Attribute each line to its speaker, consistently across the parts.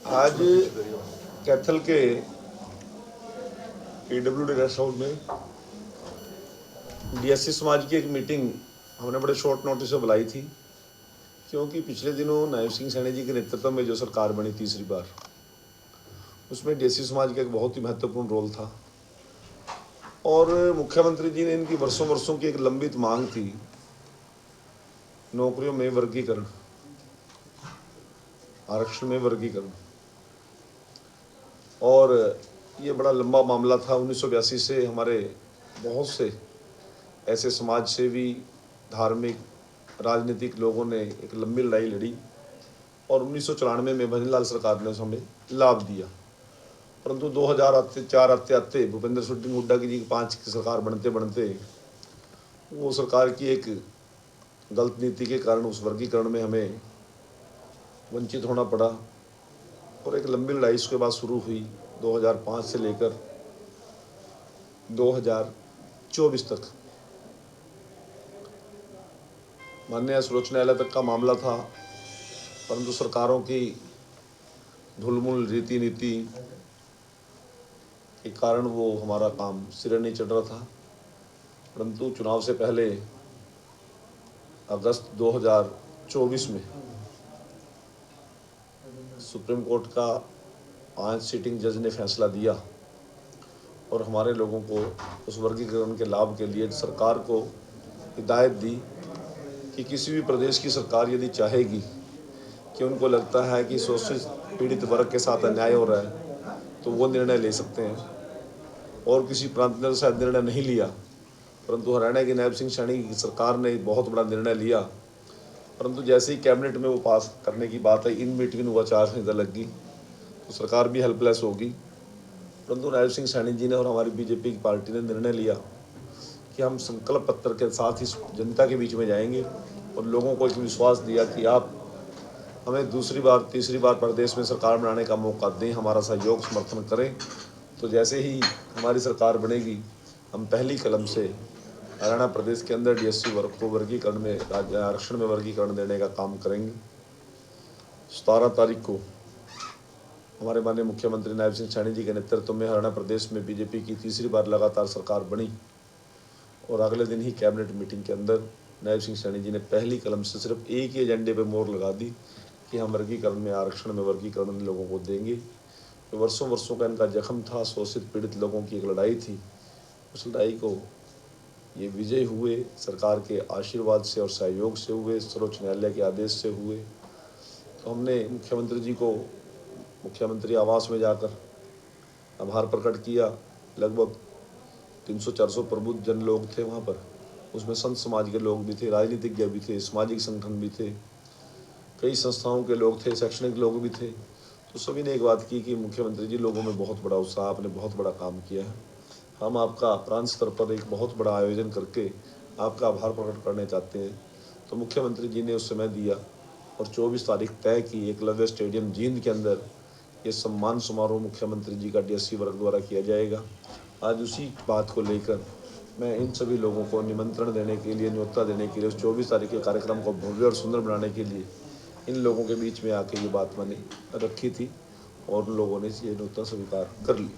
Speaker 1: आज कैथल के PWD rest house में DSC समाज की एक मीटिंग हमने बड़े शॉर्ट नोटिस से बुलाई थी, क्योंकि पिछले दिनों नायब सिंह सैनी जी के नेतृत्व में जो सरकार बनी तीसरी बार, उसमें DSC समाज का एक बहुत ही महत्वपूर्ण रोल था। और मुख्यमंत्री जी ने इनकी वर्षों वर्षों की एक लंबित मांग थी, नौकरियों में वर्गीकरण, आरक्षण में वर्गीकरण। और ये बड़ा लंबा मामला था। 1982 से हमारे बहुत से ऐसे समाज सेवी, धार्मिक, राजनीतिक लोगों ने एक लंबी लड़ाई लड़ी और 1994 में भजनलाल सरकार ने हमें लाभ दिया। परंतु 2004 आते आते भूपेंद्र सिंह हुड्डा की 5 की सरकार बनते बनते वो सरकार की एक गलत नीति के कारण उस वर्गीकरण में हमें वंचित होना पड़ा। और एक लंबी लड़ाई उसके बाद शुरू हुई 2005 से लेकर 2024 तक। माननीय सर्वोच्च न्यायालय तक का मामला था, परंतु सरकारों की ढुलमुल रीति नीति के कारण वो हमारा काम सिरे नहीं चढ़ रहा था। परंतु चुनाव से पहले अगस्त 2024 में सुप्रीम कोर्ट का 5 सीटिंग जज ने फैसला दिया और हमारे लोगों को उस वर्गीकरण के लाभ के लिए सरकार को हिदायत दी कि किसी भी प्रदेश की सरकार यदि चाहेगी कि उनको लगता है कि शोषित पीड़ित वर्ग के साथ अन्याय हो रहा है, तो वो निर्णय ले सकते हैं। और किसी प्रांत ने शायद निर्णय नहीं लिया, परंतु हरियाणा की नायब सिंह सैनी की सरकार ने बहुत बड़ा निर्णय लिया। परंतु जैसे ही कैबिनेट में वो पास करने की बात है, इन बिटवीन वो आचार संहिता लग गई, तो सरकार भी हेल्पलेस होगी। परंतु नायब सिंह सैनी जी ने और हमारी बीजेपी की पार्टी ने निर्णय लिया कि हम संकल्प पत्र के साथ ही जनता के बीच में जाएंगे और लोगों को एक विश्वास दिया कि आप हमें दूसरी बार तीसरी बार प्रदेश में सरकार बनाने का मौका दें, हमारा सहयोग समर्थन करें। तो जैसे ही हमारी सरकार बनेगी, हम पहली कलम से हरियाणा प्रदेश के अंदर DSC वर्ग को वर्गीकरण में, आरक्षण में वर्गीकरण देने का काम करेंगे। 17 तारीख को हमारे माननीय मुख्यमंत्री नायब सिंह सैनी जी के नेतृत्व में हरियाणा प्रदेश में बीजेपी की तीसरी बार लगातार सरकार बनी और अगले दिन ही कैबिनेट मीटिंग के अंदर नायब सिंह सैनी जी ने पहली कलम से सिर्फ एक ही एजेंडे पे मोहर लगा दी कि हम वर्गीकरण में, आरक्षण में वर्गीकरण लोगों को देंगे। तो वर्षों वर्षों का इनका जख्म था, शोषित पीड़ित लोगों की एक लड़ाई थी। उस लड़ाई को ये विजय हुए, सरकार के आशीर्वाद से और सहयोग से हुए, सर्वोच्च न्यायालय के आदेश से हुए। तो हमने मुख्यमंत्री जी को मुख्यमंत्री आवास में जाकर आभार प्रकट किया। लगभग 300-400 प्रबुद्ध जन लोग थे वहाँ पर। उसमें संत समाज के लोग भी थे, राजनीतिज्ञ भी थे, सामाजिक संगठन भी थे, कई संस्थाओं के लोग थे, शैक्षणिक लोग भी थे। तो सभी ने एक बात की कि मुख्यमंत्री जी, लोगों में बहुत बड़ा उत्साह, आपने बहुत बड़ा काम किया है, हम आपका प्रांत स्तर पर एक बहुत बड़ा आयोजन करके आपका आभार प्रकट करने चाहते हैं। तो मुख्यमंत्री जी ने उस समय दिया और 24 तारीख तय की एकलव्य स्टेडियम जींद के अंदर ये सम्मान समारोह मुख्यमंत्री जी का DSC वर्ग द्वारा किया जाएगा। आज उसी बात को लेकर मैं इन सभी लोगों को निमंत्रण देने के लिए, न्योता देने के लिए, उस 24 तारीख के कार्यक्रम को भव्य और सुंदर बनाने के लिए इन लोगों के बीच में आके ये बात मैंने रखी थी और उन लोगों ने ये न्योता स्वीकार कर ली।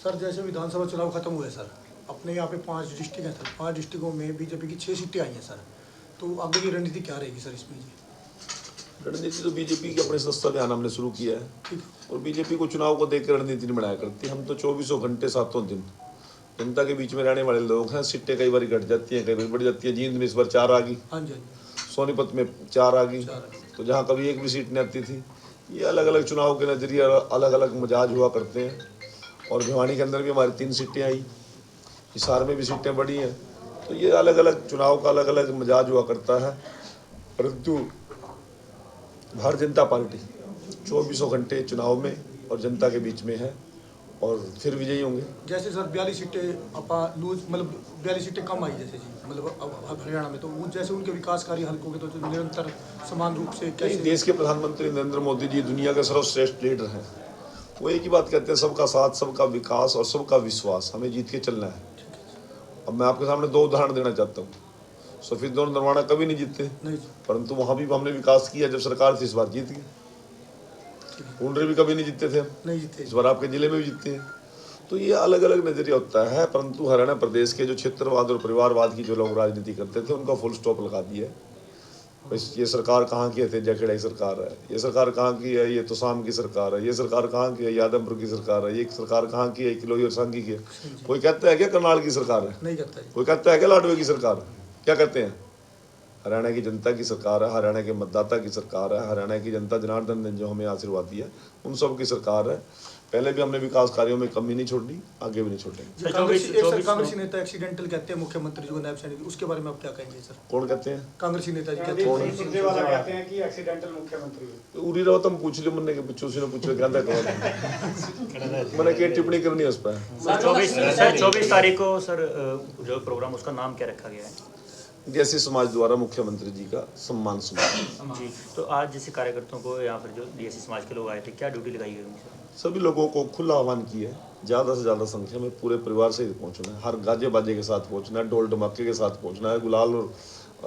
Speaker 2: सर, जैसे विधानसभा चुनाव खत्म हुए सर, अपने यहाँ पे 5 डिस्ट्रिक्ट हैं सर, 5 डिस्ट्रिक्टों में बीजेपी की 6 सीटें आई हैं सर, तो आगे की रणनीति क्या रहेगी सर इसमें जी?
Speaker 1: रणनीति तो बीजेपी के अपने सस्ता ध्यान हमने शुरू किया है और बीजेपी को चुनाव को देख कर रणनीति नहीं बनाया करती। हम तो 24 घंटे 7 दिन जनता के बीच में रहने वाले लोग हैं। सीटें कई बार घट जाती हैं, कई बार बढ़ जाती है। जींद में इस बार 4 आ गई,
Speaker 2: हाँ जी,
Speaker 1: सोनीपत में 4 आ गई, तो जहाँ कभी एक भी सीट नहीं आती थी। ये अलग अलग चुनाव के नजरिए अलग अलग मिजाज हुआ करते हैं। और भिवानी के अंदर भी हमारी 3 सीटें आई, हिसार में भी सीटें बढ़ी हैं। तो ये अलग अलग चुनाव का अलग अलग मिजाज हुआ करता है। परंतु भारतीय जनता पार्टी 24 घंटे चुनाव में और जनता के बीच में है और फिर विजयी होंगे।
Speaker 2: जैसे सर 42 सीटें अपा लूज, मतलब 42 सीटें कम आई जैसे जी, मतलब अब हरियाणा में, तो वो जैसे उनके विकासकारी हल्कों के तो निरंतर समान रूप से कैसे?
Speaker 1: देश के प्रधानमंत्री नरेंद्र मोदी जी दुनिया के सर्वश्रेष्ठ लीडर हैं। वो एक ही बात कहते हैं, सबका साथ, सबका विकास और सबका विश्वास, हमें जीत के चलना है। अब मैं आपके सामने 2 उदाहरण देना चाहता हूँ। सफेद और नरवाना कभी नहीं जीते,
Speaker 2: नहीं,
Speaker 1: परंतु वहाँ भी हमने विकास किया। जब सरकार थी, इस बार जीत गए।
Speaker 2: ठीक है।
Speaker 1: पुंडरी भी कभी नहीं जीतते थे,
Speaker 2: नहीं जीते।
Speaker 1: इस बार आपके जिले में भी जीतते हैं। तो ये अलग अलग नजरिया होता है, परंतु हरियाणा प्रदेश के जो क्षेत्रवाद और परिवारवाद की जो लोग राजनीति करते थे उनका फुल स्टॉप लगा दिया है। बस ये सरकार कहाँ की है? तेजा खेड़ा सरकार है। ये सरकार कहाँ की है? ये तोसाम की सरकार है। ये सरकार कहाँ की है? यादवपुर की सरकार है। ये सरकार कहाँ की है? किलोई और सांगी की है। कोई कहता है क्या करनाल की सरकार है?
Speaker 2: नहीं कहता है।
Speaker 1: कोई कहता है क्या लाडवे की सरकार है? क्या कहते हैं? हरियाणा की जनता की सरकार है, हरियाणा के मतदाता की सरकार है, हरियाणा की जनता जनार्दन ने जो हमें आशीर्वाद दिया उन सब की सरकार है। पहले भी हमने विकास कार्यों में कमी नहीं छोड़ी, आगे भी नहीं छोड़ेंगे।
Speaker 2: कांग्रेसी नेता एक्सीडेंटल कहते हैं मुख्यमंत्री जी को नायब सैनिक, उसके बारे में आप क्या कहेंगे सर?
Speaker 1: कौन कहते हैं?
Speaker 2: कांग्रेसी नेता जी कहते
Speaker 3: हैं कि एक्सीडेंटल मुख्यमंत्री
Speaker 1: उरी रहो तुम पूछ लो, मन के पूछो उसी ने पूछो क्या था मैंने क्या टिप्पणी करनी है उस पर।
Speaker 4: 24 तारीख को सर जो प्रोग्राम उसका नाम क्या रखा गया है?
Speaker 1: डीएससी समाज द्वारा मुख्यमंत्री जी का सम्मान समारोह
Speaker 4: जी, तो आज जैसे कार्यकर्ताओं को यहाँ पर जो डीएससी समाज के लोग आए थे, क्या ड्यूटी लगाई गई उनसे?
Speaker 1: सभी लोगों को खुला आह्वान किया है, ज़्यादा से ज़्यादा संख्या में पूरे परिवार से पहुंचना है, हर गाजे बाजे के साथ पहुंचना है, ढोल धमाके के साथ पहुंचना है, गुलाल और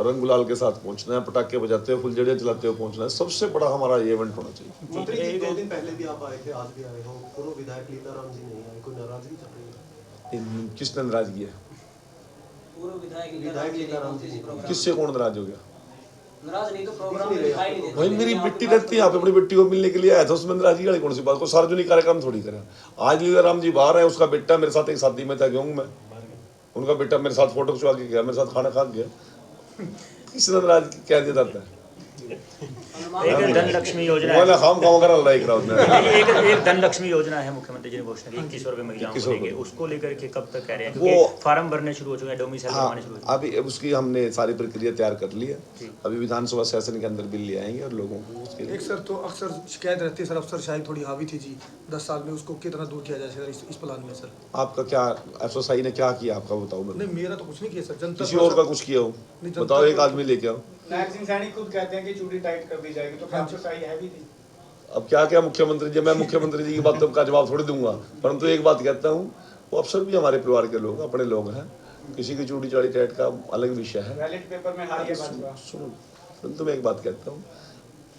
Speaker 1: रंग गुलाल के साथ पहुंचना है, पटाखे बजाते हुए फुलझड़ियाँ चलाते हुए पहुंचना है। सबसे बड़ा हमारा ये इवेंट होना चाहिए।
Speaker 5: मंत्री जी 2 दिन पहले भी आप आए थे, आज भी आए हो, पूर्व विधायक लीलाराम जी नहीं आए, कोई नाराजगी चल रही है?
Speaker 1: किसने नाराजगी है?
Speaker 5: पूर्व विधायक लीलाराम जी।
Speaker 1: किससे कौन नाराज हो गया?
Speaker 5: नाराज नहीं तो प्रोग्राम में दिखाई नहीं देता।
Speaker 1: भाई मेरी बेटी रहती है यहाँ पे, अपनी बेटी को मिलने के लिए आया था, उसमें नाराजगी वाली कौन सी बात? को सार्वजनिक कार्यक्रम थोड़ी करें। आज लीलाराम जी बाहर है, उसका बेटा मेरे साथ एक शादी में था, गया हूँ मैं, उनका बेटा मेरे साथ फोटो खिंचवा के गया, मेरे साथ खाना खा गया। किसने नाराज कह दिया जाता है?
Speaker 4: एक धन लक्ष्मी योजना है, एक धन लक्ष्मी योजना है मुख्यमंत्री जी ने घोषणा की, 2100 रुपये महिलाओं को देंगे। उसको लेकर के कब तक कह रहे हैं? क्योंकि फार्म भरने शुरू हो चुके हैं, डोमिसाइल बनवाने शुरू हो चुके हैं।
Speaker 1: अभी उसकी हमने सारी प्रक्रिया तैयार कर ली है, अभी विधानसभा सेशन के अंदर बिल ले आएंगे और लोगों को उसके लिए।
Speaker 2: एक सर तो अक्सर शिकायत रहती है सर, अफसरशाही थोड़ी हावी थी जी 10 साल में, उसको कितना दूर किया जाए सर इस प्लान में सर?
Speaker 1: आपका क्या एफएसआई ने क्या किया आपका बताओ मेरे?
Speaker 2: नहीं मेरा तो कुछ नहीं किया सर, जनता
Speaker 1: किसी और का कुछ किया हो बताओ, एक आदमी लेके आओ।
Speaker 3: नायब सिंह सैनी खुद कहते हैं कि चूड़ी टाइट कर दी जाएगी, तो क्या सही है भी थी?
Speaker 1: अब क्या क्या मुख्यमंत्री जी, मैं मुख्यमंत्री जी की बातों का जवाब थोड़ी दूंगा, परंतु एक बात कहता हूँ, वो अफसर भी हमारे परिवार के लोग अपने लोग हैं, किसी की चूड़ी चाड़ी टाइट का अलग विषय है।
Speaker 3: बैलेट पेपर में हारिए भाजपा।
Speaker 1: सुनो, परंतु मैं एक बात कहता हूँ,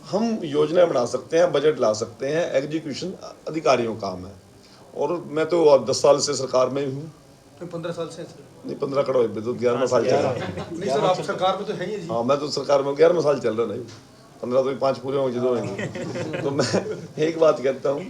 Speaker 1: हम योजनाएं बना सकते हैं, बजट ला सकते हैं, एग्जीक्यूशन अधिकारियों का काम है। और मैं तो अब 10 साल से सरकार में ही हूँ।
Speaker 2: 15 साल से सर?
Speaker 1: नहीं 15 कड़ो तो 11वां साल चल रहा है।
Speaker 2: नहीं सर, आप सरकार में तो है ही जी।
Speaker 1: हाँ मैं तो सरकार में 11वां साल चल रहा, नहीं 15 तो 5 पूरे होंगे जो होंगे। तो मैं एक बात कहता हूँ,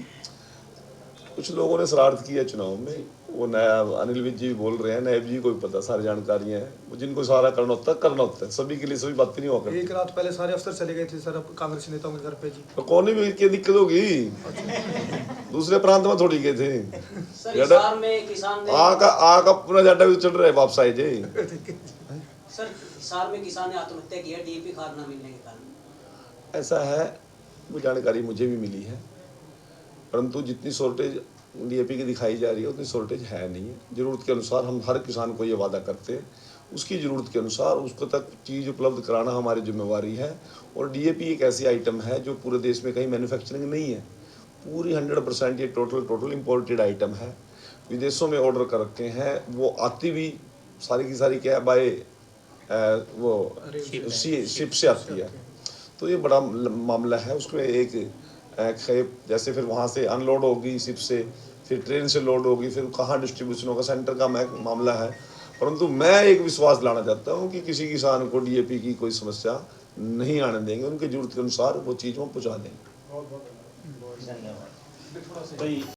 Speaker 1: कुछ लोगों ने शरारत किया चुनाव में, वो नायब अनिल विज जी बोल रहे हैं, नायब जी को भी पता, सारी जानकारियां हैं, वो जिनको सारा करना होता है, सभी के लिए सभी बातें नहीं होकर।
Speaker 2: एक रात पहले सारे अफसर चले गए थे सर अब कांग्रेस नेताओं के घर पे जी।
Speaker 1: तो कौन भी क्या दिक्कत होगी? दूसरे प्रांत में थोड़ी गए थे आका पूरा जाटा भी चल रहा है वापस आए जे।
Speaker 5: सर हिसार में किसान ने आत्महत्या की है डीएपी खाद न मिलने के कारण।
Speaker 1: ऐसा है, वो जानकारी मुझे भी मिली है, परंतु जितनी शॉर्टेज डीएपी की दिखाई जा रही है उतनी शॉर्टेज है नहीं है। ज़रूरत के अनुसार हम हर किसान को ये वादा करते हैं, उसकी ज़रूरत के अनुसार उसको तक चीज़ उपलब्ध कराना हमारी जिम्मेवारी है। और डीएपी एक ऐसी आइटम है जो पूरे देश में कहीं मैन्युफैक्चरिंग नहीं है, पूरी 100% ये टोटल इम्पोर्टेड आइटम है, विदेशों में ऑर्डर कर रखे हैं, वो आती भी सारी की सारी क्या है बाय वो शिप से आती है। तो ये बड़ा मामला है, उसमें एक खेप जैसे फिर वहाँ से अनलोड होगी शिप से, फिर ट्रेन से लोड होगी, फिर कहाँ डिस्ट्रीब्यूशन होगा, सेंटर का मामला है। परंतु मैं एक विश्वास लाना चाहता हूँ कि किसी किसान को डीएपी की कोई समस्या नहीं आने देंगे, उनकी जरूरत के अनुसार वो चीज़ वो पहुँचा देंगे।
Speaker 4: धन्यवाद।